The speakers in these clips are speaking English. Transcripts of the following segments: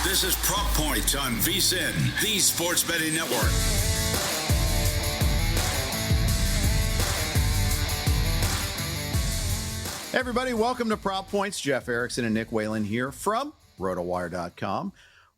This is Prop Point on VSiN, the Sports Betting Network. Hey everybody, welcome to Prop Points. Jeff Erickson and Nick Whalen here from Rotowire.com.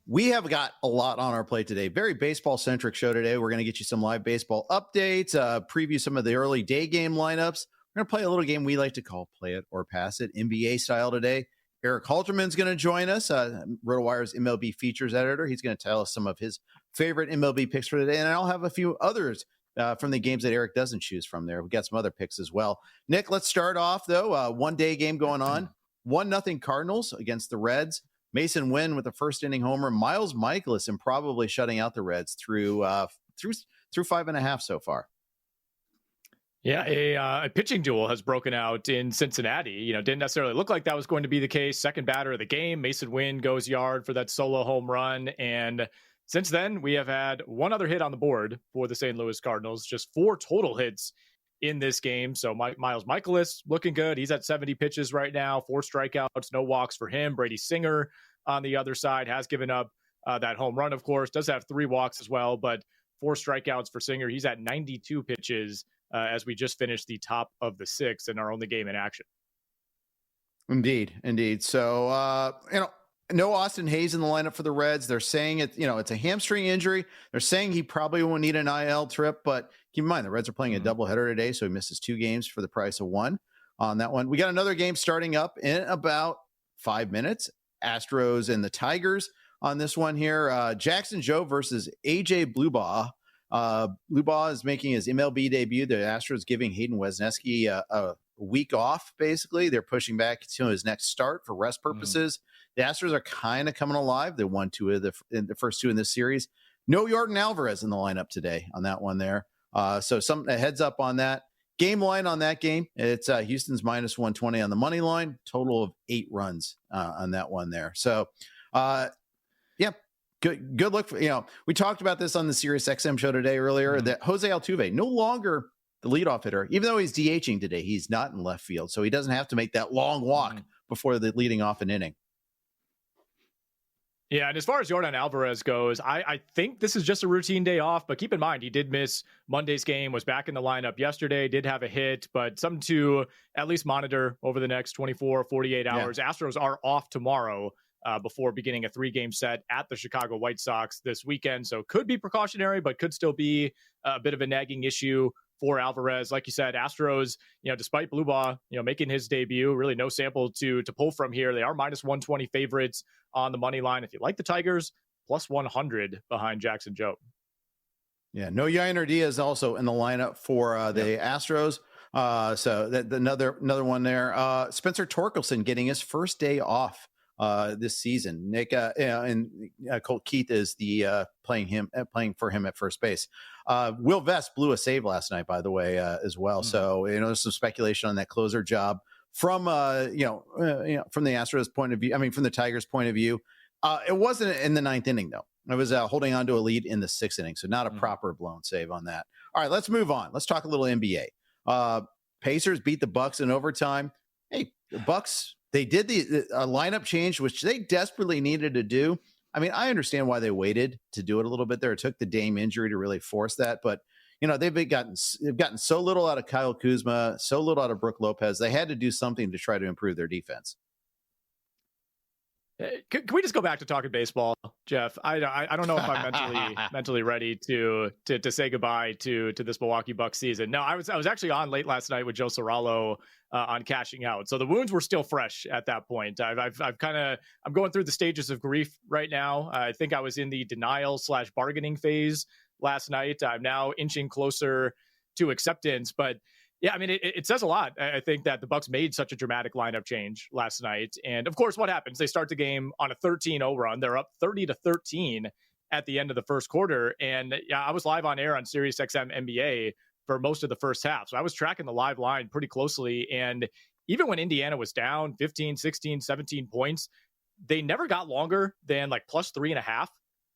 We have got a lot on our plate today. Very baseball-centric show today. We're going to get you some live baseball updates, preview some of the early day game lineups. We're going to play a little game we like to call Play It or Pass It, NBA style today. Erik Halterman is going to join us, Rotowire's MLB features editor. He's going to tell us some of his favorite MLB picks for today, and I'll have a few others from the games that Erik doesn't choose from there. We've got some other picks as well. Nick, let's start off, though. One-day game going on. 1-0 Cardinals against the Reds. Mason Wynn with the first inning homer. Miles Mikolas improbably shutting out the Reds through 5.5 so far. Yeah, a pitching duel has broken out in Cincinnati. Didn't necessarily look like that was going to be the case. Second batter of the game, Mason Wynn goes yard for that solo home run. And since then, we have had one other hit on the board for the St. Louis Cardinals, just 4 total hits in this game. So Miles Mikolas looking good. He's at 70 pitches right now, 4 strikeouts, no walks for him. Brady Singer on the other side has given up that home run, of course, does have 3 walks as well, but 4 strikeouts for Singer. He's at 92 pitches as we just finished the top of the 6th in our only game in action. Indeed. So, no Austin Hayes in the lineup for the Reds. They're saying it's a hamstring injury. They're saying he probably won't need an IL trip, but keep in mind the Reds are playing a doubleheader today, so he misses 2 games for the price of 1 on that one. We got another game starting up in about 5 minutes. Astros and the Tigers on this one here. Jackson Joe versus AJ Bluebaugh. Bluebaugh is making his MLB debut. The Astros giving Hayden Wesneski a week off, basically. They're pushing back to his next start for rest purposes. The Astros are kind of coming alive. They won 2 of the first 2 in this series. No Yordan Alvarez in the lineup today on that one there. So a heads up on that. Game line on that game, it's Houston's minus 120 on the money line. Total of 8 runs on that one there. So, Good look for, we talked about this on the Sirius XM show today earlier, that Jose Altuve, no longer the leadoff hitter, even though he's DHing today, he's not in left field. So he doesn't have to make that long walk before the leading off an inning. Yeah, and as far as Yordan Alvarez goes, I think this is just a routine day off, but keep in mind, he did miss Monday's game, was back in the lineup yesterday, did have a hit, but something to at least monitor over the next 24, 48 hours. Yeah. Astros are off tomorrow before beginning a 3-game set at the Chicago White Sox this weekend. So could be precautionary, but could still be a bit of a nagging issue for Alvarez. Like you said, Astros, despite Bluebaugh, making his debut, really no sample to pull from here. They are minus 120 favorites on the money line. If you like the Tigers, plus 100 behind Jackson Joe. Yeah, no Yainer Diaz also in the lineup for the Astros. So that another one there. Spencer Torkelson getting his first day off this season. Nick and Colt Keith is the playing for him at first base. Will Vest blew a save last night, by the way, as well. So there's some speculation on that closer job from from the Astros point of view. I mean, from the Tigers point of view, it wasn't in the 9th inning though. It was holding on to a lead in the 6th inning, so not a proper blown save on that. All right, let's move on. Let's talk a little NBA. Pacers beat the Bucks in overtime. Hey, the Bucks. They did the lineup change, which they desperately needed to do. I mean, I understand why they waited to do it a little bit there. It took the Dame injury to really force that. But, they've gotten so little out of Kyle Kuzma, so little out of Brook Lopez. They had to do something to try to improve their defense. Can we just go back to talking baseball, Jeff? I don't know if I'm mentally ready to say goodbye to this Milwaukee Bucks season. No, I was actually on late last night with Joe Sorallo on Cashing Out, so the wounds were still fresh at that point. I'm going through the stages of grief right now. I think I was in the denial/bargaining phase last night. I'm now inching closer to acceptance, but. Yeah, I mean, it says a lot. I think that the Bucks made such a dramatic lineup change last night. And of course, what happens? They start the game on a 13-0 run. They're up 30-13 at the end of the first quarter. And yeah, I was live on air on Sirius XM NBA for most of the first half. So I was tracking the live line pretty closely. And even when Indiana was down 15, 16, 17 points, they never got longer than like plus 3.5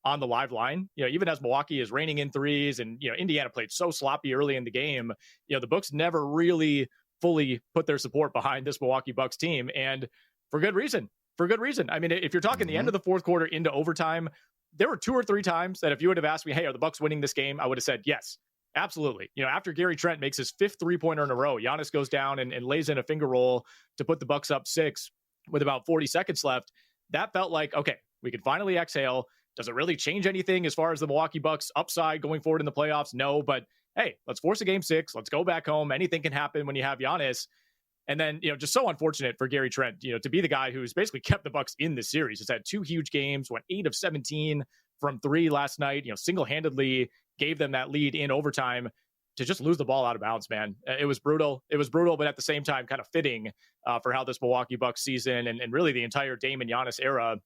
on the live line. Even as Milwaukee is raining in threes and, Indiana played so sloppy early in the game, the Bucks never really fully put their support behind this Milwaukee Bucks team. And for good reason. for good reason. I mean, if you're talking the end of the fourth quarter into overtime, there were 2 or 3 times that if you would have asked me, hey, are the Bucks winning this game? I would have said yes, absolutely. After Gary Trent makes his 5th 3-pointer in a row, Giannis goes down and lays in a finger roll to put the Bucks up 6 with about 40 seconds left. That felt like, okay, we can finally exhale. Does it really change anything as far as the Milwaukee Bucks upside going forward in the playoffs? No, but hey, let's force a game 6. Let's go back home. Anything can happen when you have Giannis. And then, just so unfortunate for Gary Trent, to be the guy who's basically kept the Bucks in this series. He's had 2 huge games, went 8 of 17 from 3 last night, single-handedly gave them that lead in overtime to just lose the ball out of bounds, man. It was brutal. But at the same time, kind of fitting for how this Milwaukee Bucks season and really the entire Dame and Giannis era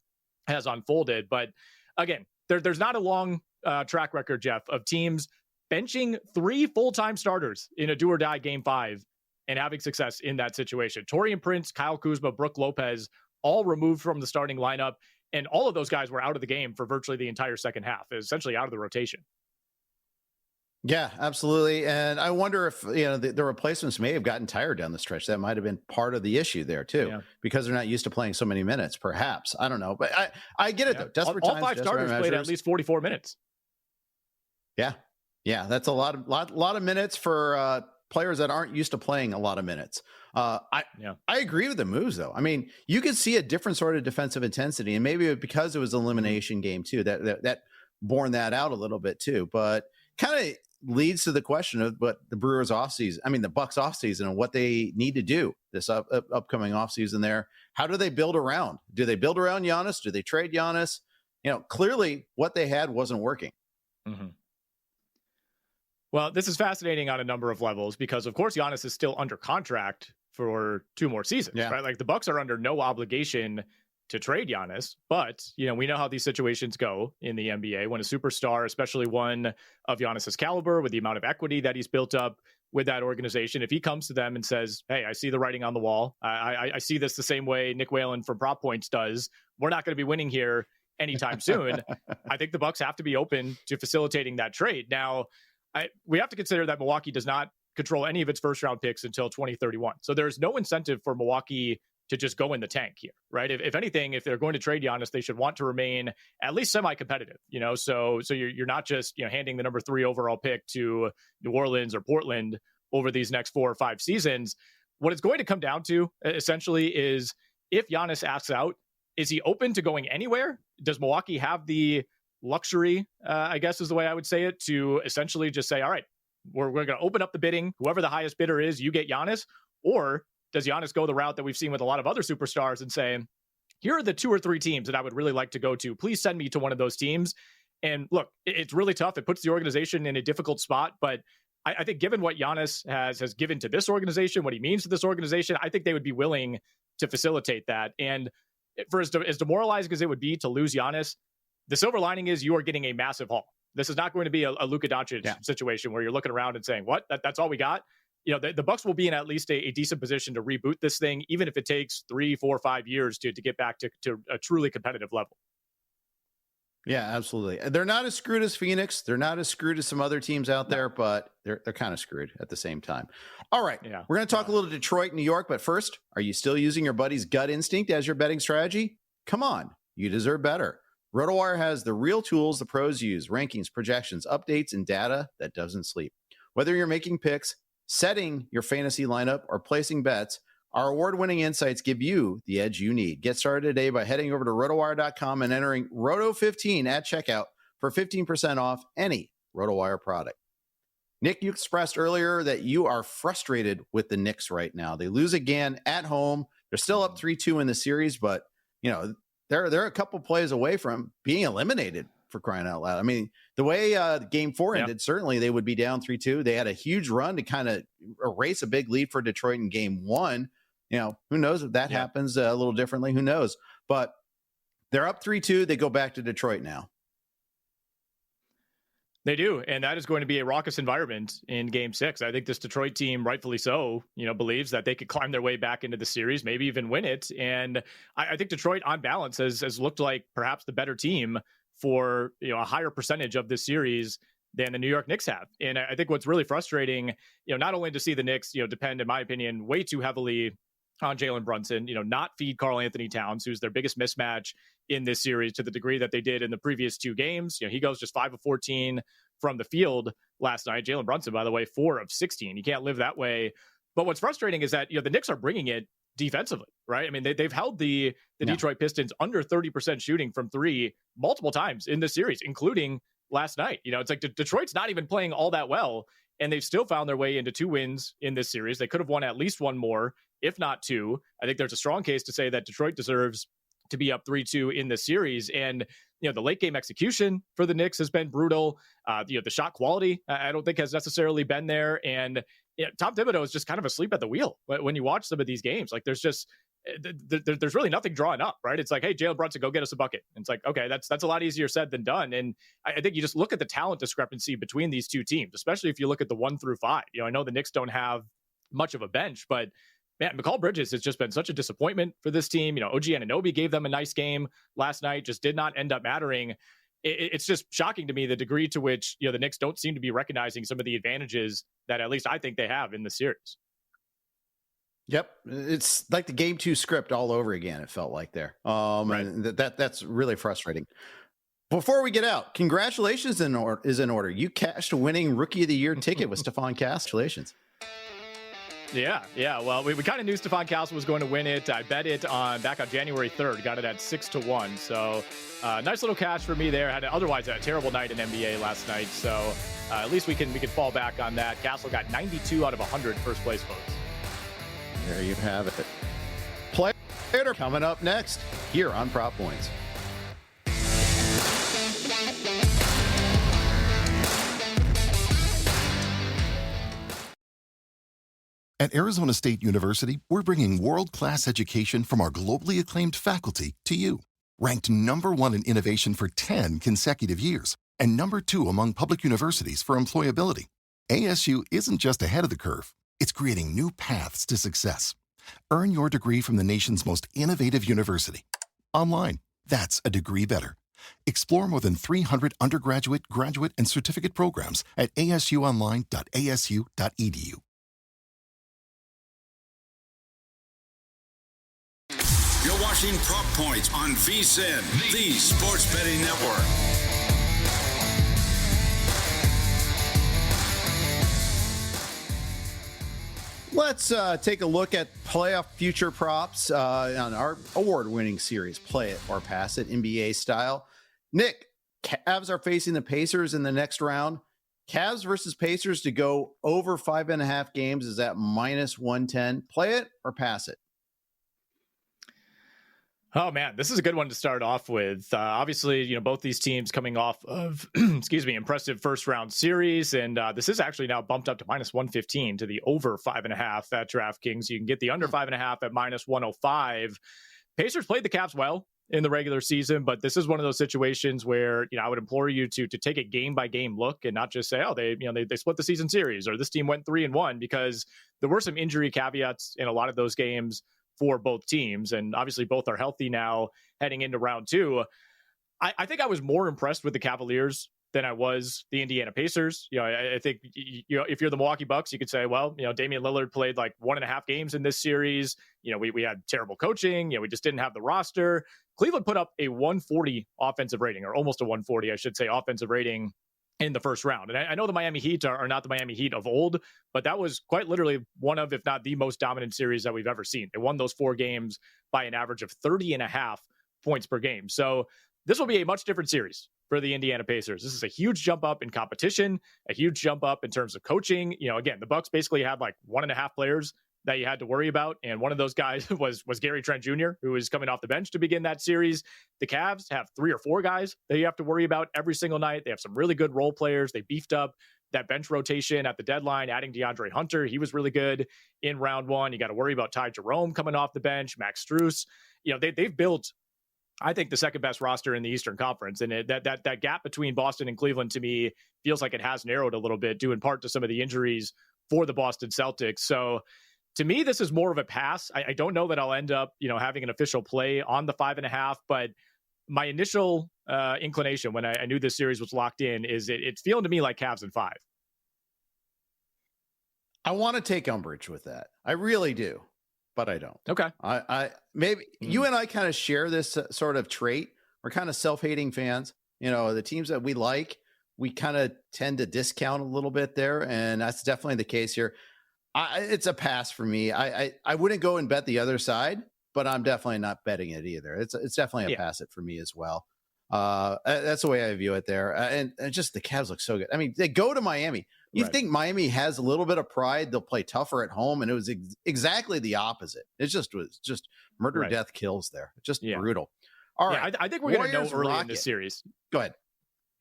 has unfolded. But again, there's not a long track record, Jeff, of teams benching 3 full-time starters in a do-or-die Game 5 and having success in that situation. Taurean Prince, Kyle Kuzma, Brook Lopez, all removed from the starting lineup. And all of those guys were out of the game for virtually the entire second half, essentially out of the rotation. Yeah, absolutely. And I wonder if, the replacements may have gotten tired down the stretch. That might have been part of the issue there too, because they're not used to playing so many minutes, perhaps. I don't know, but I get it though. Desperate all times, 5 starters played at least 44 minutes. Yeah. Yeah. That's a lot of minutes for players that aren't used to playing a lot of minutes. I agree with the moves though. I mean, you could see a different sort of defensive intensity, and maybe because it was an elimination game too, that borne that out a little bit too, but kind of leads to the question of what the Brewers the Bucks offseason and what they need to do this upcoming offseason there. How do they build around? Do they build around Giannis? Do they trade Giannis? Clearly what they had wasn't working. Mm-hmm. Well, this is fascinating on a number of levels because, of course, Giannis is still under contract for 2 more seasons, right? Like the Bucks are under no obligation to trade Giannis, but we know how these situations go in the NBA when a superstar, especially one of Giannis's caliber, with the amount of equity that he's built up with that organization, if he comes to them and says, "Hey, I see the writing on the wall. I see this the same way Nick Whalen from Prop Points does. We're not going to be winning here anytime soon." I think the Bucks have to be open to facilitating that trade. Now, we have to consider that Milwaukee does not control any of its first round picks until 2031. So there's no incentive for Milwaukee to just go in the tank here, right? If anything, if they're going to trade Giannis, they should want to remain at least semi-competitive, so you're not just, handing the number 3 overall pick to New Orleans or Portland over these next 4 or 5 seasons. What it's going to come down to essentially is if Giannis asks out, is he open to going anywhere? Does Milwaukee have the luxury, I guess is the way I would say it, to essentially just say, all right, we're going to open up the bidding. Whoever the highest bidder is, you get Giannis. Or does Giannis go the route that we've seen with a lot of other superstars and say, here are the 2 or 3 teams that I would really like to go to. Please send me to one of those teams. And look, it's really tough. It puts the organization in a difficult spot. But I think given what Giannis has given to this organization, what he means to this organization, I think they would be willing to facilitate that. And for as demoralizing as it would be to lose Giannis, the silver lining is you are getting a massive haul. This is not going to be a Luka Doncic situation where you're looking around and saying, what? That's all we got? The Bucks will be in at least a decent position to reboot this thing, even if it takes 3, 4, 5 years to get back to a truly competitive level. Yeah, absolutely. They're not as screwed as Phoenix. They're not as screwed as some other teams out there, but they're kind of screwed at the same time. All right. Yeah. We're going to talk a little Detroit, New York, but first, are you still using your buddy's gut instinct as your betting strategy? Come on, you deserve better. Rotowire has the real tools the pros use: rankings, projections, updates, and data that doesn't sleep. Whether you're making picks, setting your fantasy lineup, or placing bets, our award-winning insights give you the edge you need. Get started today by heading over to rotowire.com and entering Roto15 at checkout for 15% off any Rotowire product. Nick, you expressed earlier that you are frustrated with the Knicks right now. They lose again at home. They're still up 3-2 in the series, but they're a couple plays away from being eliminated, for crying out loud. I mean, the way game 4 ended, certainly they would be down 3-2. They had a huge run to kind of erase a big lead for Detroit in game 1. Who knows if that happens a little differently? Who knows? But they're up 3-2. They go back to Detroit now. They do, and that is going to be a raucous environment in Game 6. I think this Detroit team, rightfully so, believes that they could climb their way back into the series, maybe even win it. And I think Detroit, on balance, has looked like perhaps the better team for a higher percentage of this series than the New York Knicks have. And I think what's really frustrating, not only to see the Knicks, depend, in my opinion, way too heavily on Jalen Brunson, not feed Karl Anthony Towns, who's their biggest mismatch in this series to the degree that they did in the previous 2 games. He goes just 5 of 14 from the field last night. Jalen Brunson, by the way, 4 of 16. You can't live that way. But what's frustrating is that, the Knicks are bringing it defensively, right? I mean, they've held the Detroit Pistons under 30% shooting from 3 multiple times in this series, including last night. It's like Detroit's not even playing all that well, and they've still found their way into 2 wins in this series. They could have won at least 1 more, if not 2. I think there's a strong case to say that Detroit deserves to be up 3-2 in this series. And, the late game execution for the Knicks has been brutal. The shot quality, I don't think has necessarily been there. And Tom Thibodeau is just kind of asleep at the wheel when you watch some of these games. Like there's really nothing drawing up, right? It's like, hey, Jalen Brunson, go get us a bucket. And it's like, okay, that's a lot easier said than done. And I think you just look at the talent discrepancy between these 2 teams, especially if you look at the 1 through 5. I know the Knicks don't have much of a bench, but man, Mikal Bridges has just been such a disappointment for this team. OG Anunoby gave them a nice game last night, just did not end up mattering. It's just shocking to me the degree to which, the Knicks don't seem to be recognizing some of the advantages that at least I think they have in the series. Yep. It's like the game 2 script all over again. It felt like there. Right. And that's really frustrating. Before we get out, congratulations is in order. You cashed a winning Rookie of the Year ticket with Stephon Cass. Congratulations. Yeah. Well, we kind of knew Stephon Cass was going to win it. I bet it back on January 3rd. Got it at 6-1. So nice little cash for me there. Had otherwise a terrible night in NBA last night. So at least we can fall back on that. Castle got 92 out of 100 first place votes. There you have it. Player coming up next here on Prop Points. At Arizona State University, we're bringing world-class education from our globally acclaimed faculty to you. Ranked #1 in innovation for 10 consecutive years and #2 among public universities for employability, ASU isn't just ahead of the curve, it's creating new paths to success. Earn your degree from the nation's most innovative university. Online, that's a degree better. Explore more than 300 undergraduate, graduate, and certificate programs at asuonline.asu.edu. You're watching Prop Points on VSiN, the Sports Betting Network. Let's take a look at playoff future props on our award-winning series, Play It or Pass It, NBA style. Nick, Cavs are facing the Pacers in the next round. Cavs versus Pacers to go over 5.5 games is at -110. Play it or pass it? Oh man, this is a good one to start off with. Obviously, both these teams coming off of, impressive first round series. And this is actually now bumped up to -115 to the over 5.5 at DraftKings. You can get the under 5.5 at -105. Pacers played the Cavs well in the regular season, but this is one of those situations where, I would implore you to take a game by game look and not just say, oh, they split the season series or this team went 3-1, because there were some injury caveats in a lot of those games for both teams. And obviously both are healthy now heading into round 2. I think I was more impressed with the Cavaliers than I was the Indiana Pacers. I think, if you're the Milwaukee Bucks, you could say, well, Damian Lillard played like 1.5 games in this series. We had terrible coaching. We just didn't have the roster. Cleveland put up a 140 offensive rating, or almost a 140, I should say, offensive rating in the first round. And I know the Miami Heat are not the Miami Heat of old, but that was quite literally one of, if not the most dominant series that we've ever seen. They won those 4 games by an average of 30.5 points per game. So this will be a much different series for the Indiana Pacers. This is a huge jump up in competition, a huge jump up in terms of coaching. Again, the Bucks basically had like 1.5 players that you had to worry about. And one of those guys was Gary Trent Jr., who was coming off the bench to begin that series. The Cavs have 3 or 4 guys that you have to worry about every single night. They have some really good role players. They beefed up that bench rotation at the deadline, adding DeAndre Hunter. He was really good in round 1. You got to worry about Ty Jerome coming off the bench, Max Strus. They've built, I think, the second best roster in the Eastern Conference. And that gap between Boston and Cleveland, to me, feels like it has narrowed a little bit, due in part to some of the injuries for the Boston Celtics. So to me, this is more of a pass. I don't know that I'll end up, having an official play on the 5.5, but my initial inclination when I knew this series was locked in is it's feeling to me like Cavs in 5. I want to take umbrage with that. I really do. but I don't. Okay. I maybe you and I kind of share this sort of trait. We're kind of self-hating fans. You know, the teams that we like, we kind of tend to discount a little bit there, and that's definitely the case here. It's a pass for me. I wouldn't go and bet the other side, but I'm definitely not betting it either. It's definitely a pass it for me as well. That's the way I view it there. And just the Cavs look so good. I mean, they go to Miami. You think Miami has a little bit of pride? They'll play tougher at home, and it was exactly the opposite. It was just murder, death, kills there. Just brutal. All right. I think we're going to know early in this series. Go ahead.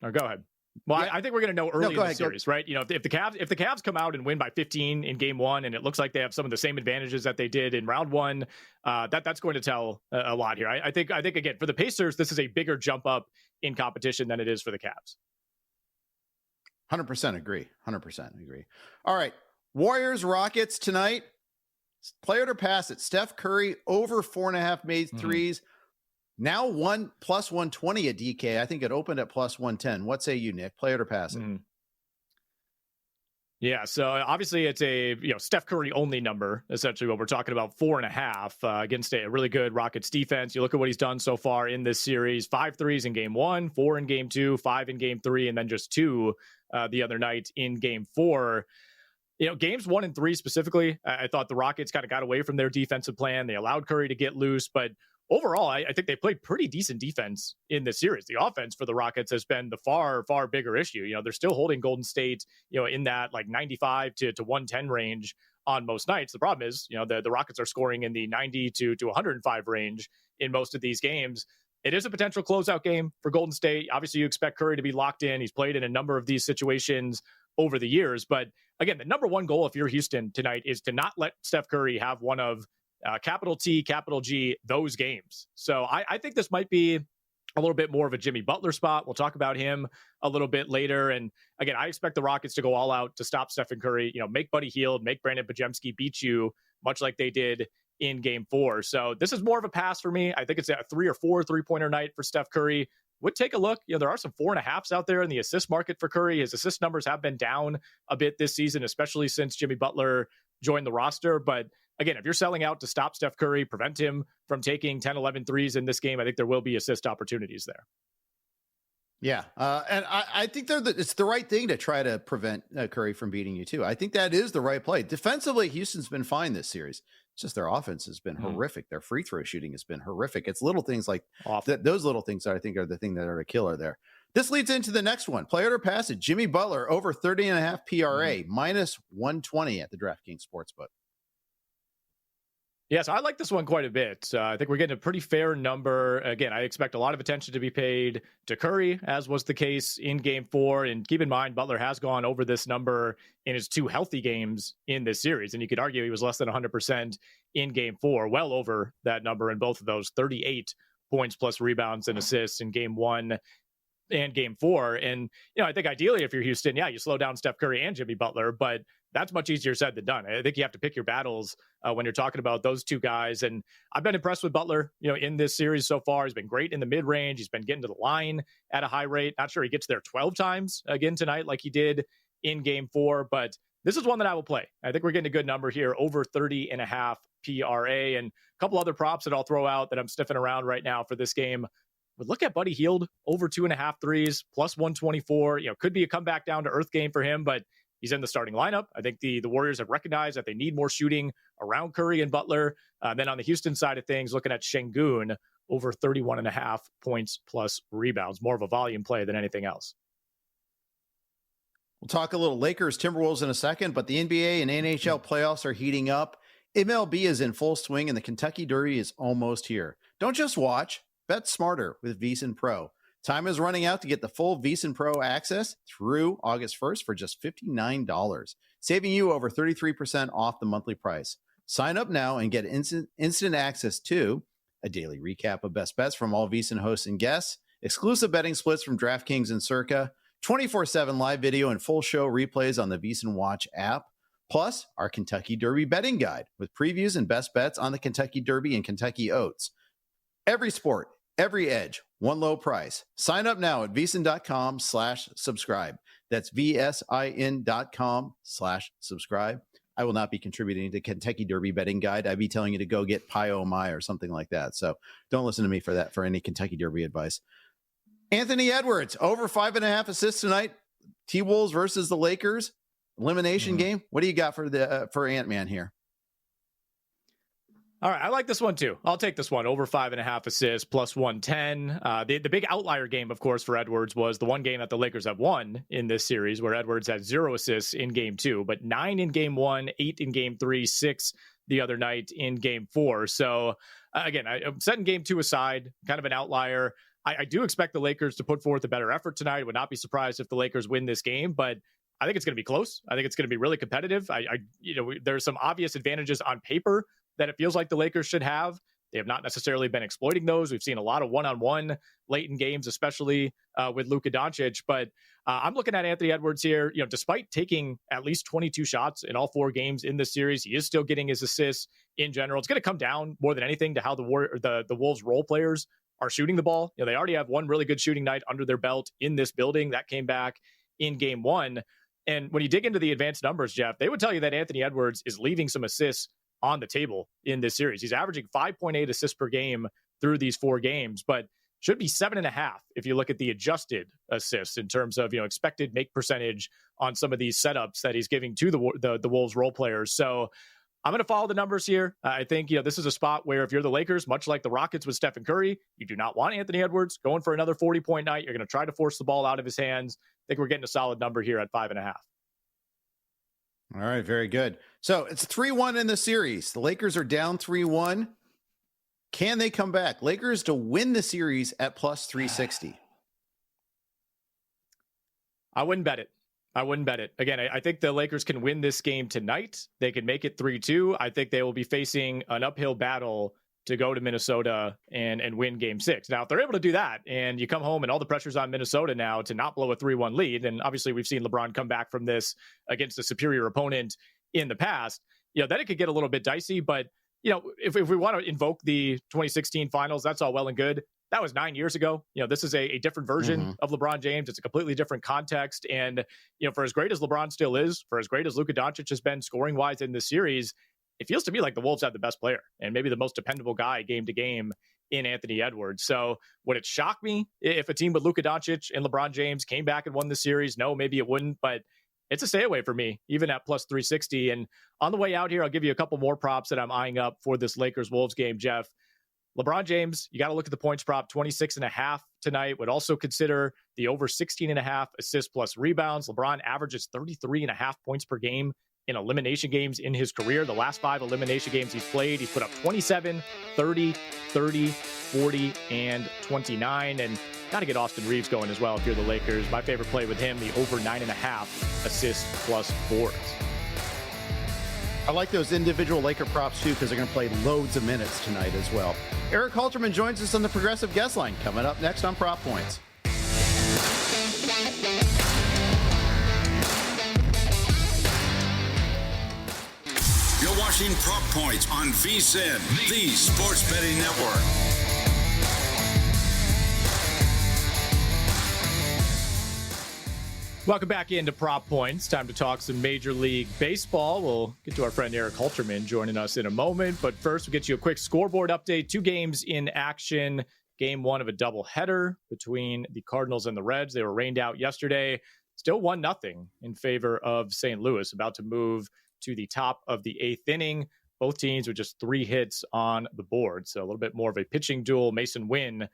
Or go ahead. Well, I think we're going to know early in the series, right? You know, if the Cavs come out and win by 15 in game one, and it looks like they have some of the same advantages that they did in round one, that's going to tell a lot here. I think again, for the Pacers, this is a bigger jump up in competition than it is for the Cavs. 100% agree. 100% agree. All right. Warriors, Rockets tonight. Play it or pass it. Steph Curry over 4.5 made threes. Now plus 120 at DK. I think it opened at plus 110. What say you, Nick? Play it or pass it? Yeah, so obviously it's a Steph Curry only number, essentially what we're talking about, 4.5 against a really good Rockets defense. You look at what he's done so far in this series, 5 threes in game 1, 4 in game 2, 5 in game 3, and then just 2 the other night in game 4. You know, games 1 and 3 specifically, I thought the Rockets kind of got away from their defensive plan. They allowed Curry to get loose, but overall, I think they played pretty decent defense in this series. The offense for the Rockets has been the far, far bigger issue. You know, they're still holding Golden State, in that like 95 to 110 range on most nights. The problem is, the Rockets are scoring in the 90 to 105 range in most of these games. It is a potential closeout game for Golden State. Obviously, you expect Curry to be locked in. He's played in a number of these situations over the years. But again, the number one goal if you're Houston tonight is to not let Steph Curry have one of capital T, capital G, those games. So I think this might be a little bit more of a Jimmy Butler spot. We'll talk about him a little bit later. And again, I expect the Rockets to go all out to stop Stephen Curry, make Buddy Hield, make Brandon Podziemski beat you, much like they did in game 4. So this is more of a pass for me. I think it's a 3 or 4 3-pointer night for Steph Curry. Would take a look. There are some 4.5s out there in the assist market for Curry. His assist numbers have been down a bit this season, especially since Jimmy Butler joined the roster. But again, if you're selling out to stop Steph Curry, prevent him from taking 10, 11 threes in this game, I think there will be assist opportunities there. Yeah. And I think it's the right thing to try to prevent Curry from beating you too. I think that is the right play. Defensively, Houston's been fine this series. It's just their offense has been horrific. Their free throw shooting has been horrific. It's little things like those little things that I think are the thing that are a killer there. This leads into the next one. Play it or pass it. Jimmy Butler over 30.5 PRA, minus 120 at the DraftKings Sportsbook. Yes, I like this one quite a bit. I think we're getting a pretty fair number. Again, I expect a lot of attention to be paid to Curry, as was the case in game 4. And keep in mind, Butler has gone over this number in his 2 healthy games in this series. And you could argue he was less than 100% in game 4, well over that number in both of those, 38 points plus rebounds and assists in game 1 and game 4. And, I think ideally if you're Houston, you slow down Steph Curry and Jimmy Butler, but that's much easier said than done. I think you have to pick your battles when you're talking about those two guys. And I've been impressed with Butler, in this series so far. He's been great in the mid-range. He's been getting to the line at a high rate. Not sure he gets there 12 times again tonight like he did in game 4, but this is one that I will play. I think we're getting a good number here, over 30.5 PRA. And a couple other props that I'll throw out that I'm sniffing around right now for this game. But look at Buddy Hield, over 2.5 threes, plus 124. Could be a comeback down to earth game for him, but he's in the starting lineup. I think the Warriors have recognized that they need more shooting around Curry and Butler. Then on the Houston side of things, looking at Şengün, over 31.5 points plus rebounds, more of a volume play than anything else. We'll talk a little Lakers, Timberwolves in a second, but the NBA and NHL playoffs are heating up. MLB is in full swing and the Kentucky Derby is almost here. Don't just watch, bet smarter with VSiN Pro. Time is running out to get the full VSiN Pro access through August 1st for just $59, saving you over 33% off the monthly price. Sign up now and get instant access to a daily recap of best bets from all VSiN hosts and guests, exclusive betting splits from DraftKings and Circa, 24/7 live video and full show replays on the VSiN Watch app, plus our Kentucky Derby betting guide with previews and best bets on the Kentucky Derby and Kentucky Oats. Every sport, every edge, one low price. Sign up now at VSiN.com/subscribe. That's VSIN.com/subscribe. I will not be contributing to Kentucky Derby betting guide. I'd be telling you to go get Pie Oh My or something like that. So don't listen to me for any Kentucky Derby advice. Anthony Edwards, over 5.5 assists tonight. T-Wolves versus the Lakers. Elimination game. What do you got for Ant-Man here? All right, I like this one too. I'll take this one. Over 5.5 assists, plus 110. The big outlier game, of course, for Edwards was the one game that the Lakers have won in this series, where Edwards had 0 assists in game 2, but 9 in game 1, 8 in game 3, 6 the other night in game 4. So again, I'm setting game 2 aside, kind of an outlier. I do expect the Lakers to put forth a better effort tonight. I would not be surprised if the Lakers win this game, but I think it's going to be close. I think it's going to be really competitive. There's some obvious advantages on paper that it feels like the Lakers should have. They have not necessarily been exploiting those. We've seen a lot of one-on-one late in games, especially with Luka Doncic. But I'm looking at Anthony Edwards here. Despite taking at least 22 shots in all 4 games in this series, he is still getting his assists in general. It's going to come down more than anything to how the Wolves role players are shooting the ball. They already have one really good shooting night under their belt in this building. That came back in game 1. And when you dig into the advanced numbers, Jeff, they would tell you that Anthony Edwards is leaving some assists on the table in this series. He's averaging 5.8 assists per game through these 4 games, but should be 7.5 if you look at the adjusted assists in terms of expected make percentage on some of these setups that he's giving to the Wolves role players. So I'm going to follow the numbers here. I think this is a spot where if you're the Lakers, much like the Rockets with Stephen Curry, you do not want Anthony Edwards going for another 40-point night. You're going to try to force the ball out of his hands. I think we're getting a solid number here at 5.5. All right, very good. So it's 3-1 in the series. The Lakers are down 3-1. Can they come back? Lakers to win the series at plus 360. I wouldn't bet it. Again, I think the Lakers can win this game tonight. They can make it 3-2. I think they will be facing an uphill battle to go to Minnesota and win game 6. Now, if they're able to do that and you come home and all the pressure's on Minnesota now to not blow a 3-1 lead, and obviously we've seen LeBron come back from this against a superior opponent in the past, then it could get a little bit dicey. But, if we want to invoke the 2016 finals, that's all well and good. That was 9 years ago. This is a different version of LeBron James. It's a completely different context. And, for as great as LeBron still is, for as great as Luka Doncic has been scoring wise in this series, it feels to me like the Wolves have the best player and maybe the most dependable guy game to game in Anthony Edwards. So would it shock me if a team with Luka Doncic and LeBron James came back and won the series? No, maybe it wouldn't, but it's a stay away for me, even at plus 360. And on the way out here, I'll give you a couple more props that I'm eyeing up for this Lakers-Wolves game, Jeff. LeBron James, you got to look at the points prop, 26.5 tonight. Would also consider the over 16.5 assists plus rebounds. LeBron averages 33.5 points per game in elimination games in his career. The last 5 elimination games he's played, he's put up 27, 30, 30, 40, and 29. And got to get Austin Reeves going as well if you're the Lakers. My favorite play with him, the over 9.5 assists plus boards. I like those individual Laker props too, because they're going to play loads of minutes tonight as well. Erik Halterman joins us on the Progressive Guest Line coming up next on Prop Points. You're watching Prop Points on VSiN, the Sports Betting Network. Welcome back into Prop Points. Time to talk some Major League Baseball. We'll get to our friend Erik Halterman joining us in a moment. But first, we'll get you a quick scoreboard update. 2 games in action. Game 1 of a doubleheader between the Cardinals and the Reds. They were rained out yesterday. Still 1-0 in favor of St. Louis. About to move to the top of the 8th inning. Both teams with just 3 hits on the board. So a little bit more of a pitching duel. Mason Wynn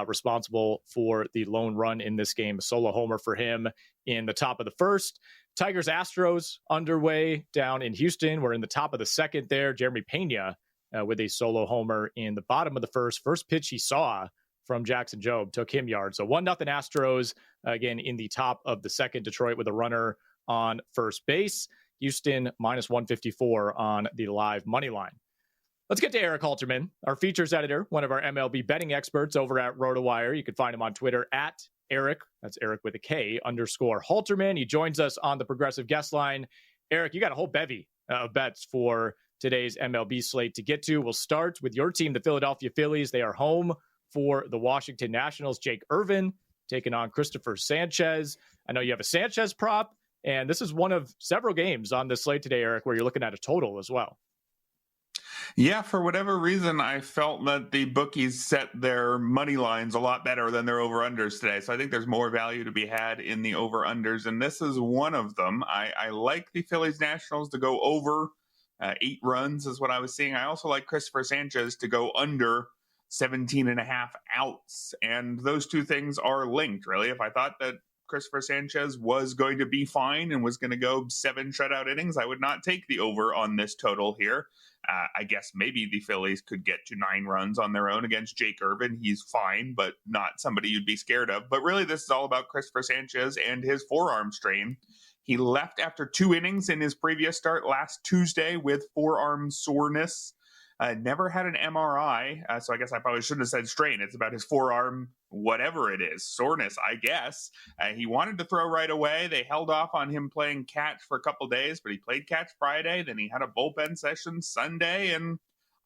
responsible for the lone run in this game. A solo homer for him in the top of the first. Tigers-Astros underway down in Houston. We're in the top of the second there. Jeremy Pena with a solo homer in the bottom of the first. First pitch he saw from Jackson Jobe took him yards. So 1-0 Astros again in the top of the second. Detroit with a runner on first base. Houston minus 154 on the live money line. Let's get to Erik Halterman, our features editor, one of our MLB betting experts over at Rotowire. You can find him on Twitter at Erik, that's Erik with a K, _Halterman. He joins us on the Progressive Guest Line. Erik, you got a whole bevy of bets for today's MLB slate to get to. We'll start with your team, the Philadelphia Phillies. They are home for the Washington Nationals. Jake Irvin taking on Christopher Sanchez. I know you have a Sanchez prop. And this is one of several games on the slate today, Eric, where you're looking at a total as well. Yeah, for whatever reason, I felt that the bookies set their money lines a lot better than their over-unders today. So I think there's more value to be had in the over-unders, and this is one of them. I like the Phillies Nationals to go over 8 runs is what I was seeing. I also like Christopher Sanchez to go under 17.5 outs. And those two things are linked, really. If I thought that Christopher Sanchez was going to be fine and was going to go 7 shutout innings, I would not take the over on this total here. I guess maybe the Phillies could get to 9 runs on their own against Jake Irvin. He's fine, but not somebody you'd be scared of. But really, this is all about Christopher Sanchez and his forearm strain. He left after 2 innings in his previous start last Tuesday with forearm soreness. Never had an MRI, so I guess I probably shouldn't have said strain. It's about his forearm, whatever it is, soreness, I guess. He wanted to throw right away. They held off on him playing catch for a couple days, but he played catch Friday. Then he had a bullpen session Sunday, and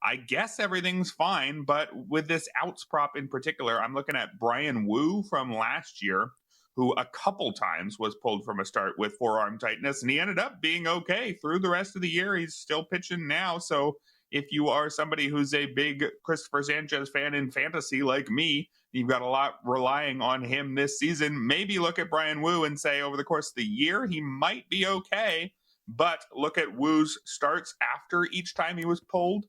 I guess everything's fine. But with this outs prop in particular, I'm looking at Brian Wu from last year, who a couple times was pulled from a start with forearm tightness, and he ended up being okay through the rest of the year. He's still pitching now, so if you are somebody who's a big Christopher Sanchez fan in fantasy like me, you've got a lot relying on him this season. Maybe look at Brian Wu and say over the course of the year, he might be okay. But look at Wu's starts after each time he was pulled.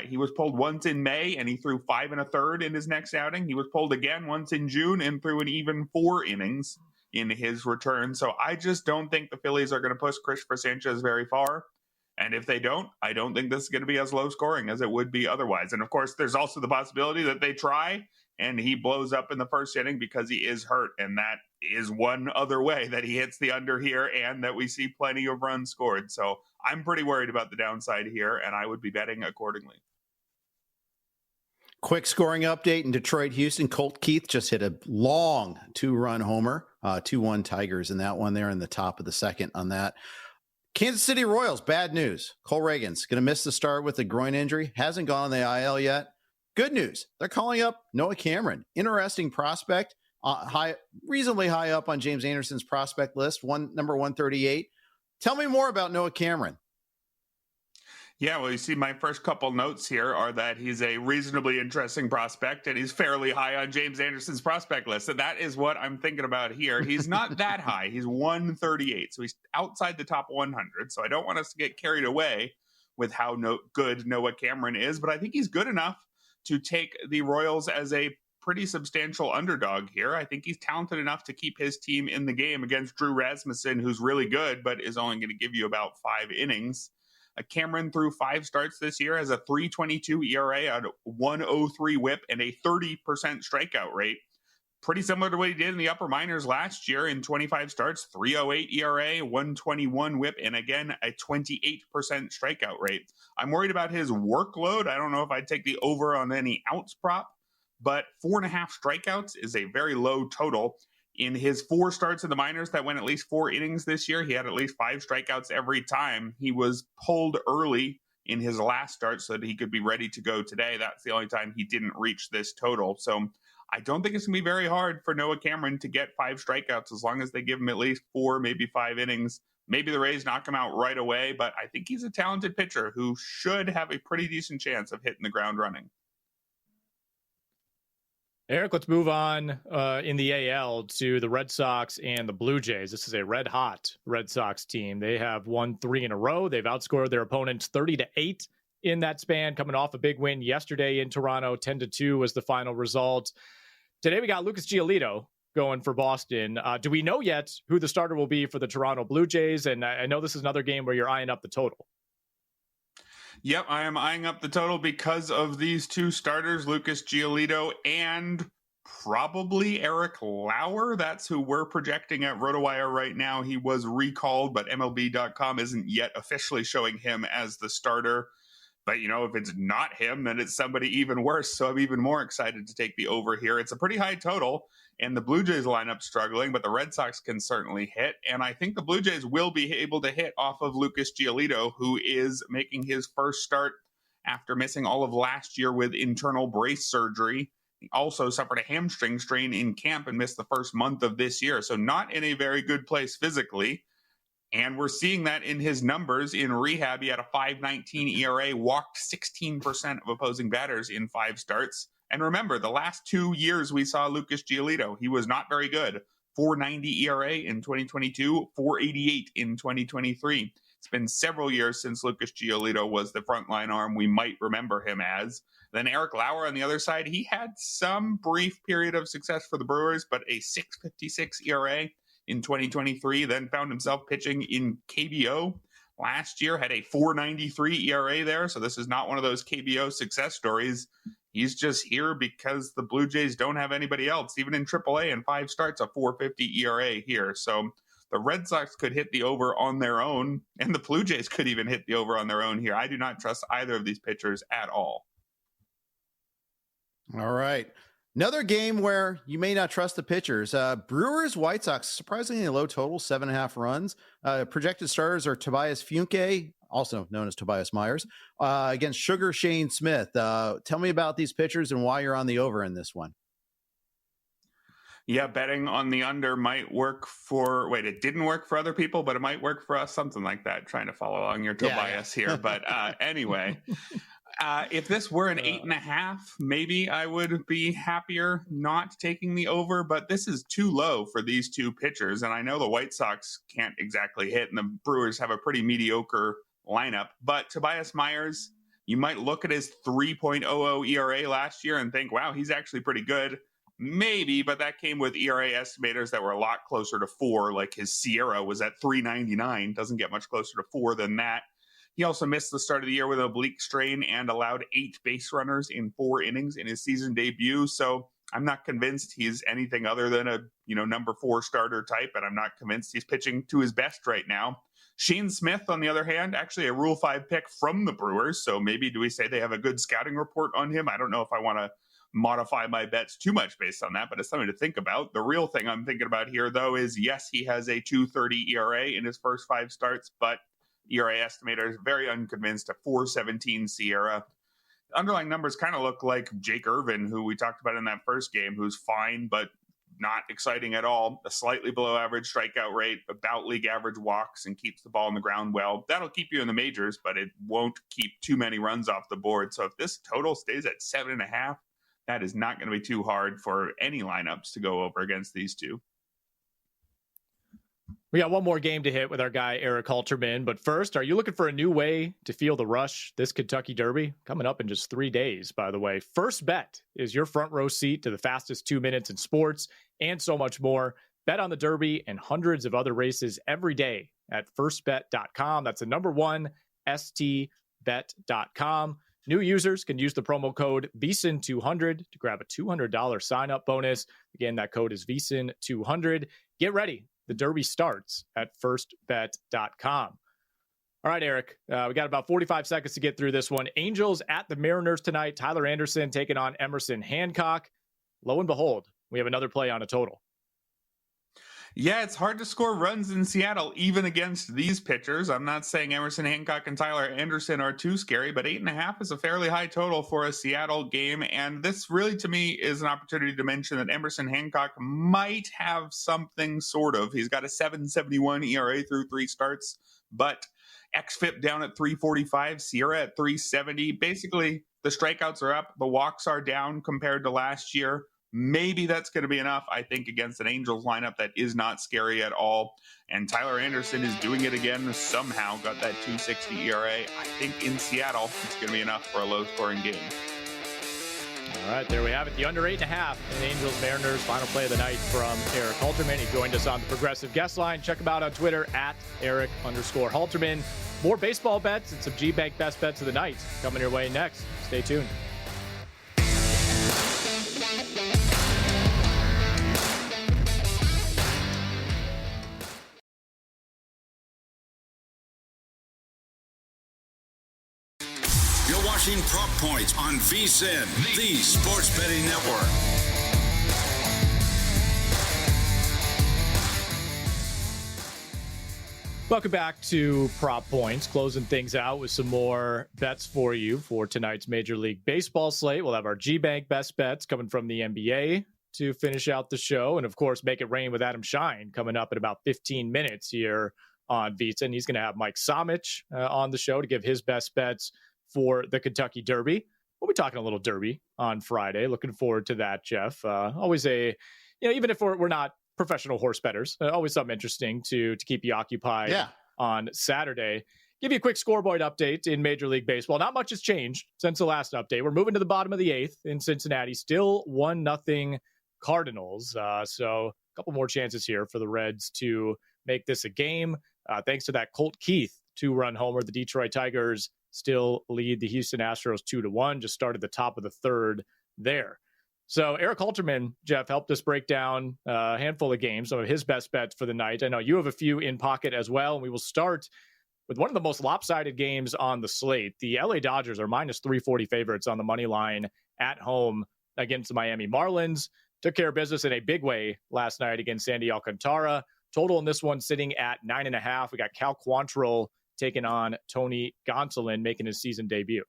He was pulled once in May, and he threw 5 1/3 in his next outing. He was pulled again once in June and threw an even 4 innings in his return. So I just don't think the Phillies are going to push Christopher Sanchez very far. And if they don't, I don't think this is going to be as low scoring as it would be otherwise. And of course, there's also the possibility that they try and he blows up in the first inning because he is hurt. And that is one other way that he hits the under here and that we see plenty of runs scored. So I'm pretty worried about the downside here, and I would be betting accordingly. Quick scoring update in Detroit, Houston. Colt Keith just hit a long 2-run homer, 2-1 Tigers in that one there in the top of the second on that. Kansas City Royals, bad news. Cole Reagan's going to miss the start with a groin injury. Hasn't gone on the IL yet. Good news. They're calling up Noah Cameron. Interesting prospect. Reasonably high up on James Anderson's prospect list, number 138. Tell me more about Noah Cameron. Yeah, well, you see, my first couple notes here are that he's a reasonably interesting prospect, and he's fairly high on James Anderson's prospect list. So that is what I'm thinking about here. He's not that high. He's 138, so he's outside the top 100. So I don't want us to get carried away with how good Noah Cameron is, but I think he's good enough to take the Royals as a pretty substantial underdog here. I think he's talented enough to keep his team in the game against Drew Rasmussen, who's really good, but is only going to give you about 5 innings. Cameron threw 5 starts this year, has a 3.22 ERA, a 1.03 WHIP, and a 30% strikeout rate. Pretty similar to what he did in the upper minors last year in 25 starts, 3.08 ERA, 1.21 WHIP, and again, a 28% strikeout rate. I'm worried about his workload. I don't know if I'd take the over on any outs prop, but 4.5 strikeouts is a very low total. In his 4 starts in the minors that went at least 4 innings this year, he had at least 5 strikeouts every time. He was pulled early in his last start so that he could be ready to go today. That's the only time he didn't reach this total. So I don't think it's going to be very hard for Noah Cameron to get 5 strikeouts as long as they give him at least 4, maybe 5 innings. Maybe the Rays knock him out right away, but I think he's a talented pitcher who should have a pretty decent chance of hitting the ground running. Eric, let's move on in the AL to the Red Sox and the Blue Jays. This is a red-hot Red Sox team. They have won 3 in a row. They've outscored their opponents 30-8 in that span, coming off a big win yesterday in Toronto. 10-2 was the final result. Today we got Lucas Giolito going for Boston. Do we know yet who the starter will be for the Toronto Blue Jays? And I know this is another game where you're eyeing up the total. Yep, I am eyeing up the total because of these 2 starters, Lucas Giolito and probably Eric Lauer. That's who we're projecting at Rotowire right now. He was recalled, but MLB.com isn't yet officially showing him as the starter. But, if it's not him, then it's somebody even worse. So I'm even more excited to take the over here. It's a pretty high total, and the Blue Jays lineup struggling, but the Red Sox can certainly hit. And I think the Blue Jays will be able to hit off of Lucas Giolito, who is making his first start after missing all of last year with internal brace surgery. He also suffered a hamstring strain in camp and missed the first month of this year. So not in a very good place physically. And we're seeing that in his numbers in rehab. He had a 5.19 ERA, walked 16% of opposing batters in 5 starts. And remember, the last 2 years we saw Lucas Giolito, he was not very good. 4.90 ERA in 2022, 4.88 in 2023. It's been several years since Lucas Giolito was the frontline arm we might remember him as. Then Eric Lauer on the other side, he had some brief period of success for the Brewers, but a 6.56 ERA in 2023, then found himself pitching in KBO last year, had a 4.93 ERA there. So this is not one of those KBO success stories. He's just here because the Blue Jays don't have anybody else. Even in AAA in 5 starts, a 4.50 ERA here. So the Red Sox could hit the over on their own, and the Blue Jays could even hit the over on their own here. I do not trust either of these pitchers at all. All right. Another game where you may not trust the pitchers. Brewers, White Sox, surprisingly low total, 7.5 runs. Projected starters are Tobias Funke, also known as Tobias Myers, against Sugar Shane Smith. Tell me about these pitchers and why you're on the over in this one. Yeah, betting on the under might work for, it didn't work for other people, but it might work for us, something like that, trying to follow along your Tobias here. But anyway, if this were an 8.5, maybe I would be happier not taking the over, but this is too low for these two pitchers. And I know the White Sox can't exactly hit, and the Brewers have a pretty mediocre lineup. But Tobias Myers, you might look at his 3.00 ERA last year and think, wow, he's actually pretty good. Maybe, but that came with ERA estimators that were a lot closer to 4. Like his Sierra was at 3.99. Doesn't get much closer to 4 than that. He also missed the start of the year with an oblique strain and allowed 8 base runners in 4 innings in his season debut. So I'm not convinced he's anything other than a number 4 starter type, and I'm not convinced he's pitching to his best right now. Shane Smith, on the other hand, actually a Rule 5 pick from the Brewers. So maybe do we say they have a good scouting report on him? I don't know if I want to modify my bets too much based on that, but it's something to think about. The real thing I'm thinking about here, though, is yes, he has a 2.30 ERA in his first 5 starts, but ERA estimator is very unconvinced, a 4.17 Sierra. The underlying numbers kind of look like Jake Irvin, who we talked about in that first game, who's fine, but not exciting at all. A slightly below average strikeout rate, about league average walks, and keeps the ball on the ground well. That'll keep you in the majors, but it won't keep too many runs off the board. So if this total stays at 7.5, that is not going to be too hard for any lineups to go over against these two. We got one more game to hit with our guy, Erik Halterman. But first, are you looking for a new way to feel the rush this Kentucky Derby? Coming up in just 3 days, by the way. First Bet is your front row seat to the fastest 2 minutes in sports and so much more. Bet on the Derby and hundreds of other races every day at firstbet.com. That's the number one, stbet.com. New users can use the promo code VSIN200 to grab a $200 sign-up bonus. Again, that code is VSIN200. Get ready. The Derby starts at firstbet.com. All right, Eric, we got about 45 seconds to get through this one. Angels at the Mariners tonight. Tyler Anderson taking on Emerson Hancock. Lo and behold, we have another play on a total. Yeah, it's hard to score runs in Seattle, even against these pitchers. I'm not saying Emerson Hancock and Tyler Anderson are too scary, but 8.5 is a fairly high total for a Seattle game. And this really, to me, is an opportunity to mention that Emerson Hancock might have something sort of. He's got a 7.71 ERA through 3 starts, but xFIP down at 345, Sierra at 370. Basically, the strikeouts are up, the walks are down compared to last year. Maybe that's going to be enough, I think, against an Angels lineup that is not scary at all. And Tyler Anderson is doing it again somehow, got that 2.60 ERA. I think in Seattle, it's going to be enough for a low-scoring game. All right, there we have it. The under 8.5 in Angels Mariners final play of the night from Erik Halterman. He joined us on the Progressive Guest Line. Check him out on Twitter at Erik_Halterman. More baseball bets and some G-Bank best bets of the night coming your way next. Stay tuned. You're watching Prop Points on VSIN, the sports betting network. Welcome back to Prop Points, closing things out with some more bets for you for tonight's Major League Baseball slate. We'll have our G-Bank best bets coming from the NBA to finish out the show. And, of course, Make It Rain with Adam Shine coming up in about 15 minutes here on VSiN. He's going to have Mike Somich on the show to give his best bets for the Kentucky Derby. We'll be talking a little Derby on Friday. Looking forward to that, Jeff. Always even if we're not professional horse bettors, always something interesting to keep you occupied on Saturday. Give you a quick scoreboard update in Major League Baseball. Not much has changed since the last update. We're moving to the bottom of the 8th in Cincinnati. Still 1-0 Cardinals. So a couple more chances here for the Reds to make this a game. Thanks to that Colt Keith 2-run homer, the Detroit Tigers still lead the Houston Astros 2-1. Just started the top of the 3rd there. So Erik Halterman, Jeff, helped us break down a handful of games, some of his best bets for the night. I know you have a few in pocket as well, and we will start with one of the most lopsided games on the slate. The LA Dodgers are minus 340 favorites on the money line at home against the Miami Marlins. Took care of business in a big way last night against Sandy Alcantara. Total in this one sitting at 9.5. We got Cal Quantrill taking on Tony Gonsolin, making his season debut.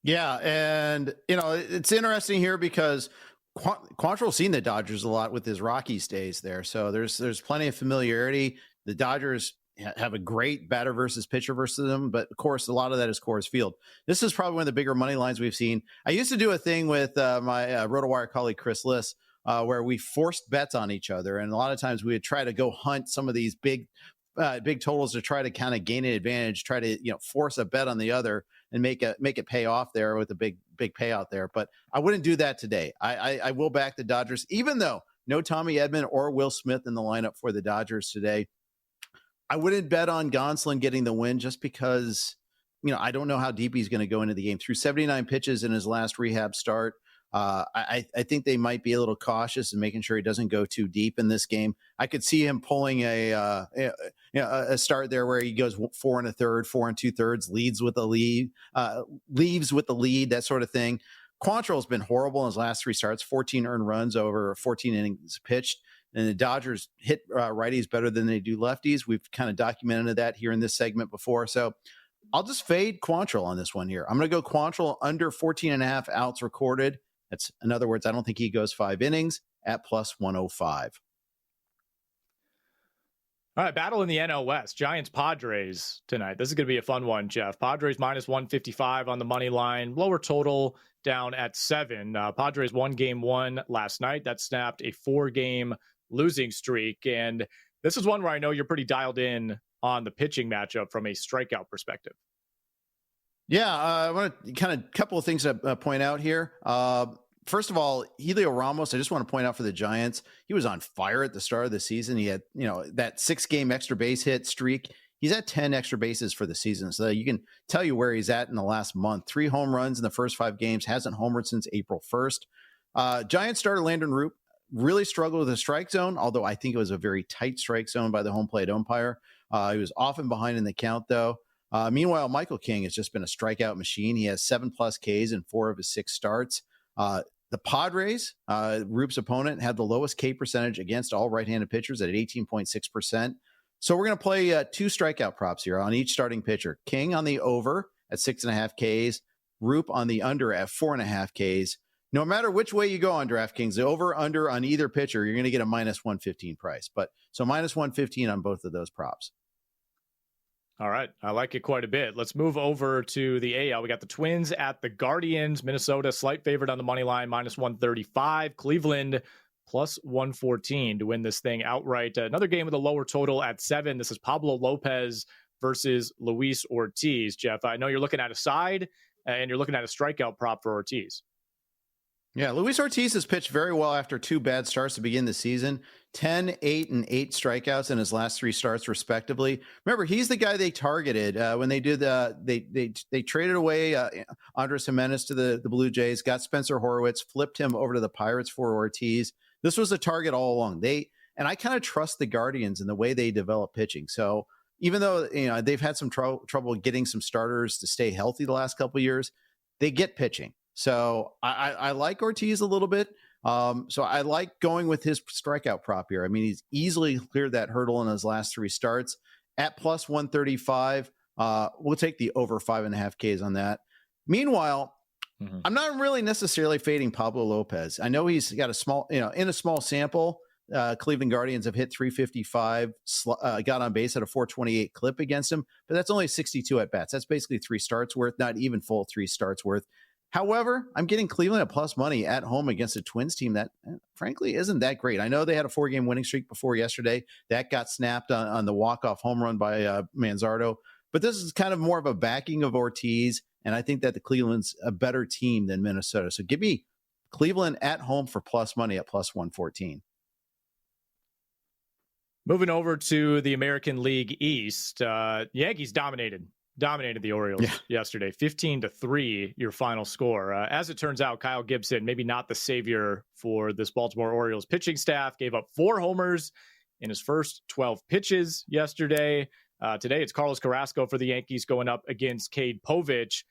Yeah, and it's interesting here because Quantrill's seen the Dodgers a lot with his Rockies days there, so there's plenty of familiarity. The Dodgers have a great batter versus pitcher versus them, but of course a lot of that is Coors Field. This is probably one of the bigger money lines we've seen. I used to do a thing with my Rotowire colleague Chris Liss where we forced bets on each other, and a lot of times we would try to go hunt some of these big totals to try to kind of gain an advantage, try to force a bet on the other and make it pay off there with a big payout there. But I wouldn't do that today. I will back the Dodgers, even though no Tommy Edman or Will Smith in the lineup for the Dodgers today. I wouldn't bet on Gonsolin getting the win just because, I don't know how deep he's going to go into the game. Through 79 pitches in his last rehab start, I think they might be a little cautious and making sure he doesn't go too deep in this game. I could see him pulling a start there where he goes 4 1/3, 4 2/3, leaves with the lead, that sort of thing. Quantrill's been horrible in his last 3 starts, 14 earned runs over 14 innings pitched. And the Dodgers hit righties better than they do lefties. We've kind of documented that here in this segment before. So I'll just fade Quantrill on this one here. I'm going to go Quantrill under 14.5 outs recorded. That's, in other words, I don't think he goes 5 innings at plus 105. All right, battle in the NL West. Giants-Padres tonight. This is going to be a fun one, Jeff. Padres minus 155 on the money line. Lower total down at 7. Padres won game 1 last night. That snapped a 4-game losing streak. And this is one where I know you're pretty dialed in on the pitching matchup from a strikeout perspective. Yeah, I want to kind of couple of things to point out here. First of all, Helio Ramos, I just want to point out for the Giants, he was on fire at the start of the season. He had, that 6-game extra base hit streak. He's at 10 extra bases for the season. So you can tell you where he's at in the last month. 3 home runs in the first 5 games, hasn't homered since April 1st. Giants starter Landon Roop really struggled with the strike zone, although I think it was a very tight strike zone by the home plate umpire. He was often behind in the count, though. Meanwhile, Michael King has just been a strikeout machine. He has 7+ Ks in 4 of his 6 starts. The Padres, Roop's opponent, had the lowest K percentage against all right-handed pitchers at 18.6%. So we're going to play 2 strikeout props here on each starting pitcher. King on the over at 6.5 Ks. Roop on the under at 4.5 Ks. No matter which way you go on DraftKings, the over, under on either pitcher, you're going to get a minus 115 price. But so minus 115 on both of those props. All right. I like it quite a bit. Let's move over to the AL. We got the Twins at the Guardians. Minnesota, slight favorite on the money line, minus 135. Cleveland, plus 114 to win this thing outright. Another game with a lower total at 7. This is Pablo Lopez versus Luis Ortiz. Jeff, I know you're looking at a side and you're looking at a strikeout prop for Ortiz. Yeah, Luis Ortiz has pitched very well after 2 bad starts to begin the season. 10, 8, and 8 strikeouts in his last 3 starts, respectively. Remember, he's the guy they targeted when they did they traded away Andres Jimenez to the Blue Jays, got Spencer Horwitz, flipped him over to the Pirates for Ortiz. This was a target all along. And I kind of trust the Guardians in the way they develop pitching. So even though they've had some trouble getting some starters to stay healthy the last couple of years, they get pitching. So I like Ortiz a little bit. So I like going with his strikeout prop here. I mean, he's easily cleared that hurdle in his last 3 starts at plus 135. We'll take the over 5.5 Ks on that. Meanwhile, I'm not really necessarily fading Pablo Lopez. I know he's got a small, in a small sample, Cleveland Guardians have hit 355, got on base at a 428 clip against him, but that's only 62 at bats. That's basically 3 starts worth, not even full 3 starts worth. However, I'm getting Cleveland at plus money at home against a Twins team that, frankly, isn't that great. I know they had a 4-game winning streak before yesterday. That got snapped on the walk-off home run by Manzardo. But this is kind of more of a backing of Ortiz, and I think that the Cleveland's a better team than Minnesota. So give me Cleveland at home for plus money at plus 114. Moving over to the American League East, Yankees dominated the Orioles yesterday, 15-3, your final score. As it turns out, Kyle Gibson, maybe not the savior for this Baltimore Orioles pitching staff, gave up 4 homers in his first 12 pitches yesterday. Today, it's Carlos Carrasco for the Yankees going up against Cade Povich.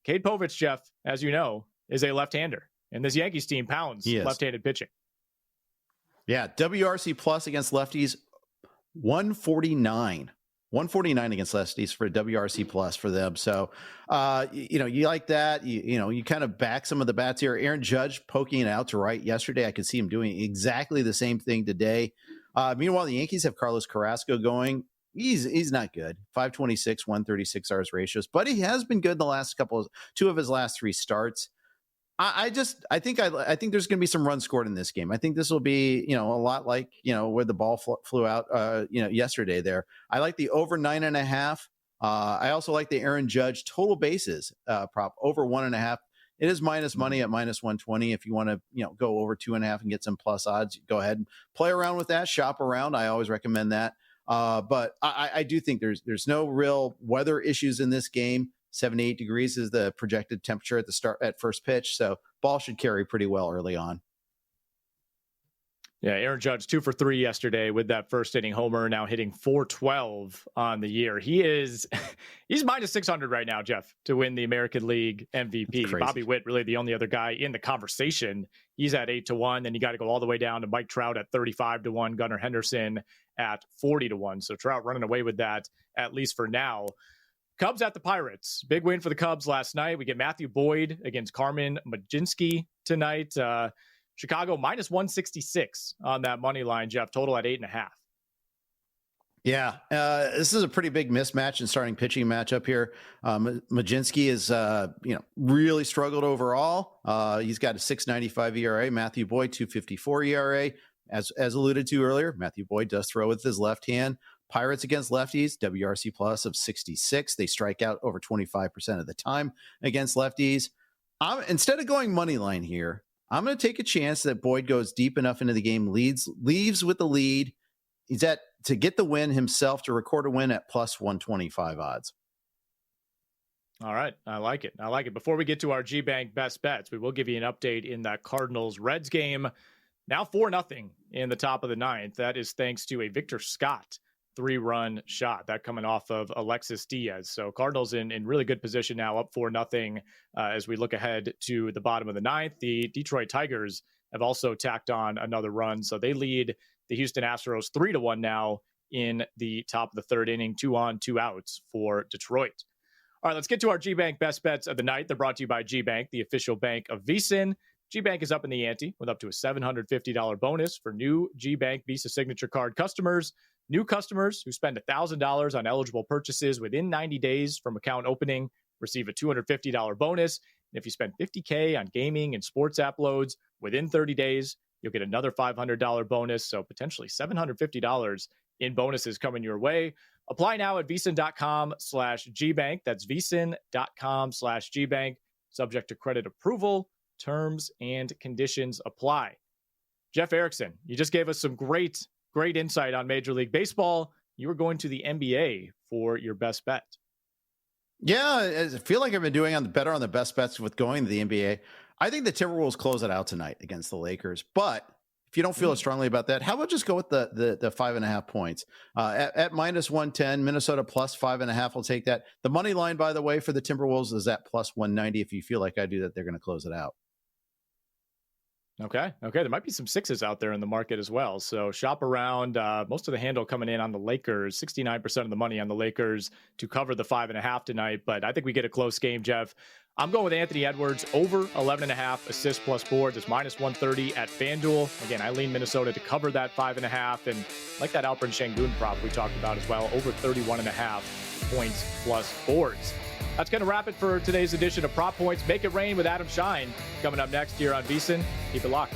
Cade Povich, Jeff, as you know, is a left-hander, and this Yankees team pounds left-handed pitching. Yeah, WRC plus against lefties, 149. 149 against lefties for WRC plus for them. So, you like that. You kind of back some of the bats here. Aaron Judge poking it out to right yesterday. I could see him doing exactly the same thing today. Meanwhile, the Yankees have Carlos Carrasco going. He's not good. 526, 136 R's ratios, but he has been good in the last 2 of his last 3 starts. I think there's going to be some runs scored in this game. I think this will be, a lot like, where the ball flew out, yesterday there. I like the over 9.5. I also like the Aaron Judge total bases prop over 1.5. It is minus money at minus 120. If you want to, go over 2.5 and get some plus odds, go ahead and play around with that, shop around. I always recommend that. But I do think there's no real weather issues in this game. 78 degrees is the projected temperature at first pitch. So ball should carry pretty well early on. Yeah, Aaron Judge 2 for 3 yesterday with that first inning homer, now hitting 412 on the year. He's minus 600 right now, Jeff, to win the American League MVP. Bobby Witt, really the only other guy in the conversation. He's at 8-1. Then you got to go all the way down to Mike Trout at 35-1, Gunnar Henderson at 40-1. So Trout running away with that, at least for now. Cubs at the Pirates. Big win for the Cubs last night. We get Matthew Boyd against Carmen Majinski tonight. Chicago minus 166 on that money line, Jeff. Total at 8.5. Yeah, this is a pretty big mismatch in starting pitching matchup here. Majinski is, really struggled overall. He's got a 6.95 ERA. Matthew Boyd, 2.54 ERA. As alluded to earlier, Matthew Boyd does throw with his left hand. Pirates against lefties, WRC plus of 66. They strike out over 25% of the time against lefties. Instead of going money line here, I'm going to take a chance that Boyd goes deep enough into the game, leaves with the lead. He's to get the win himself, to record a win at plus 125 odds. All right. I like it. Before we get to our G-Bank best bets, we will give you an update in that Cardinals-Reds game. Now 4-0 in the top of the 9th. That is thanks to a Victor Scott 3-run shot, that coming off of Alexis Diaz. So Cardinals in really good position now, up 4-0 as we look ahead to the bottom of the 9th. The Detroit Tigers have also tacked on another run, so they lead the Houston Astros 3-1 now in the top of the 3rd inning, 2 on, 2 outs for Detroit. All right, let's get to our G-Bank best bets of the night. They're brought to you by G-Bank, the official bank of VSiN. G-Bank is up in the ante with up to a $750 bonus for new G-Bank Visa Signature Card customers. New customers who spend $1,000 on eligible purchases within 90 days from account opening receive a $250 bonus. And if you spend $50K on gaming and sports app loads within 30 days, you'll get another $500 bonus. So potentially $750 in bonuses coming your way. Apply now at vsin.com/GBank. That's vsin.com/GBank. Subject to credit approval. Terms and conditions apply. Jeff Erickson, you just gave us some great insight on Major League Baseball. You were going to the NBA for your best bet. Yeah, I feel like I've been doing better on the best bets with going to the NBA. I think the Timberwolves close it out tonight against the Lakers. But if you don't feel as strongly about that, how about just go with the 5.5 points at minus 110, Minnesota plus 5.5. I'll take that. The money line, by the way, for the Timberwolves is at plus 190. If you feel like I do that, they're going to close it out. Okay. There might be some sixes out there in the market as well. So shop around. Most of the handle coming in on the Lakers, 69% of the money on the Lakers to cover the 5.5 tonight. But I think we get a close game, Jeff. I'm going with Anthony Edwards over 11.5 assists plus boards. It's minus 130 at FanDuel. Again, I lean Minnesota to cover that 5.5, and like that Alperen Şengün prop we talked about as well, over 31.5 points plus boards. That's going to wrap it for today's edition of Prop Points. Make it rain with Adam Shine coming up next here on VSiN. Keep it locked.